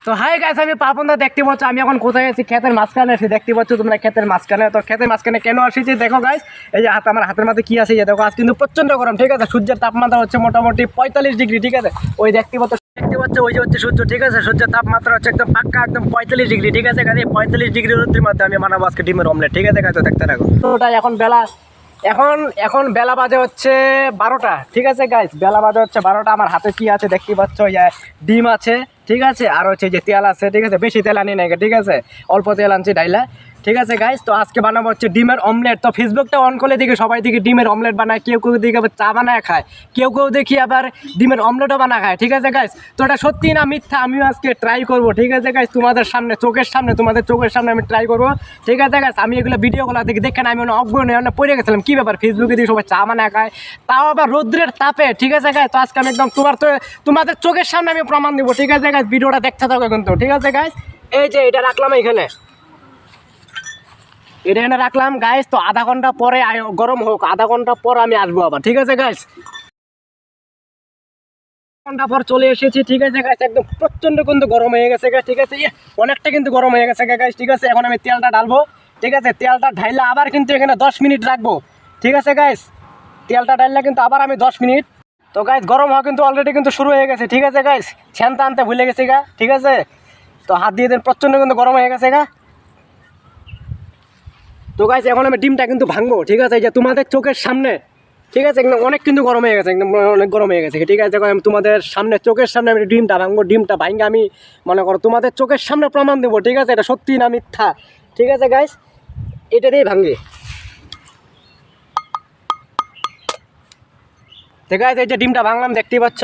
তো hi guys, আমি পাপনদা দেখতে পাচ্ছ আমি এখন কোথায় আছি? ক্ষেতের মাঝখানে আছি। দেখতে পাচ্ছ তোমরা ক্ষেতের মাঝখানে। তো ক্ষেতের মাঝখানে কেন আসিছি দেখো গাইস, এই যে আমার হাতের মধ্যে কি আছে দেখো। আজ কিন্তু প্রচন্ড গরম, ঠিক আছে? সূর্যের তাপমাত্রা হচ্ছে মোটামুটি 45 ডিগ্রি, ঠিক আছে? ওই দেখতে পাচ্ছ ওই যে হচ্ছে সূর্য, ঠিক আছে? সূর্যের তাপমাত্রা হচ্ছে একদম পাক্কা একদম 45 ডিগ্রি, ঠিক আছে? 45 ডিগ্রি রোদের মধ্যে আমি বানাবো আজকে ডিমের অমলেট, ঠিক আছে গাইস? দেখতে থাকো। তো ওটাই এখন বেলা বাজে হচ্ছে 12টা, ঠিক আছে গাইস? বেলা বাজে হচ্ছে 12টা। আমার হাতে কি আছে দেখতে পাচ্ছ? ডিম আছে, ঠিক আছে? আর হচ্ছে যে তেল আছে, ঠিক আছে? বেশি তেল আনি নাই, ঠিক আছে? অল্প তেল আনছি ডাইলা, ঠিক আছে গাইস? তো আজকে বানাবো হচ্ছে ডিমের অমলেট। তো ফেসবুকটা অন করলে দেখি সবাই দেখি ডিমের অমলেট বানায়, কেউ কেউ দেখি আবার চা বানায় খায়, কেউ কেউ দেখি আবার ডিমের অমলেটও বানা খায়, ঠিক আছে গাইস? তো এটা সত্যি না মিথ্যা আমিও আজকে ট্রাই করবো, ঠিক আছে গাইস? তোমাদের চোখের সামনে আমি ট্রাই করবো, ঠিক আছে গাইস? আমি এগুলো ভিডিওগুলো দেখেন আমি অজ্ঞানী পড়ে গেছিলাম কী ব্যাপার, ফেসবুকে দিয়ে সবাই চা বানায় খায়, তাও আবার রৌদ্রের তাপে, ঠিক আছে গাইস? তো আজকে আমি একদম তোমাদের চোখের সামনে আমি প্রমাণ দেবো, ঠিক আছে গাইস? ভিডিওটা দেখতে থাকো কিন্তু, ঠিক আছে গাইস? এই যে এটা রাখলাম এখানে, এটা এনে রাখলাম গাইস। তো আধা ঘন্টা পরে গরম হোক, আধা ঘন্টা পর আমি আসবো আবার, ঠিক আছে গাইস? ঘন্টা পর চলে এসেছি, ঠিক আছে গাইস? একদম প্রচন্ড কিন্তু গরম হয়ে গেছে গাইস, ঠিক আছে? অনেকটা কিন্তু গরম হয়ে গেছে গাইস, ঠিক আছে? এখন আমি তেলটা ঢালবো, ঠিক আছে? তেলটা ঢাইলে আবার কিন্তু এখানে 10 মিনিট রাখবো, ঠিক আছে গাইস? তেলটা ঢাললে কিন্তু আবার আমি 10 মিনিট। তো গাইস গরম হওয়া কিন্তু অলরেডি কিন্তু শুরু হয়ে গেছে, ঠিক আছে গাইস? ছ্যানটা আনতে ভুলে গেছি গা, ঠিক আছে? তো হাত দিয়ে দেন, প্রচন্ড কিন্তু গরম হয়ে গেছে গা। তো গাইস এখন আমি ডিমটা কিন্তু ভাঙবো, ঠিক আছে? এই যে তোমাদের চোখের সামনে, ঠিক আছে? একদম অনেক কিন্তু গরম হয়ে গেছে, একদম অনেক গরম হয়ে গেছে, ঠিক আছে? আমি তোমাদের চোখের সামনে আমি ডিমটা ভাঙবো। ডিমটা ভাঙে আমি মনে করো তোমাদের চোখের সামনে প্রমাণ দেবো, ঠিক আছে? এটা সত্যি না মিথ্যা, ঠিক আছে গাইস? এটা দিয়েই ভাঙবে। ঠিক আছে, এই যে ডিমটা ভাঙলাম, দেখতেই পাচ্ছ।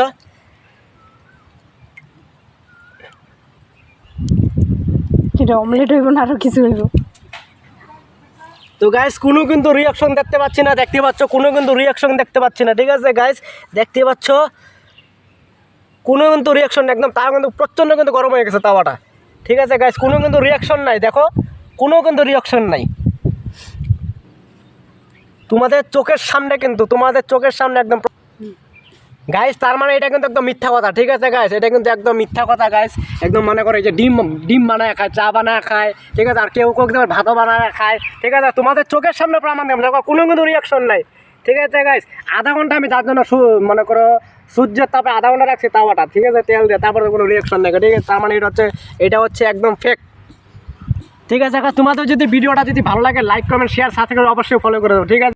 এটা অমলেট হইব না আরো কিছু হইব? তো গাইস কোনো কিন্তু রিয়াকশন দেখতে পাচ্ছি না, দেখতে পাচ্ছ? কোনো কিন্তু রিয়াকশন দেখতে পাচ্ছি না, ঠিক আছে গাইস? দেখতে পাচ্ছ কোনো কিন্তু রিয়াকশন, একদম তাও কিন্তু প্রচণ্ড কিন্তু গরম হয়ে গেছে তাওয়াটা, ঠিক আছে গাইস? কোনো কিন্তু রিয়াকশন নাই, দেখো কোনো কিন্তু রিয়াকশন নাই। তোমাদের চোখের সামনে একদম গাইস, তার মানে এটা কিন্তু একদম মিথ্যা কথা, ঠিক আছে গাইস? এটা কিন্তু একদম মিথ্যা কথা গাইস। একদম মনে করে যে ডিম বানায় খায়, চা বানায় খায়, ঠিক আছে? আর কেউ কেউ ভাতও বানায় খায়, ঠিক আছে? তোমাদের চোখের সামনে প্রমাণ দেবো, দেখো কোনো কিন্তু রিয়াকশন নাই, ঠিক আছে গাইস? আধা ঘন্টা আমি তার জন্য মনে করো সূর্যের তাপে আধা ঘন্টা রাখছি তাওয়াটা, ঠিক আছে? তেল দিয়ে, তারপরে কোনো রিয়াকশন নেই, ঠিক আছে? তার মানে এটা হচ্ছে একদম ফেক, ঠিক আছে? তোমাদের যদি ভিডিওটা যদি ভালো লাগে লাইক কমেন্ট শেয়ার সাথে করে অবশ্যই ফলো করে দেবো, ঠিক আছে?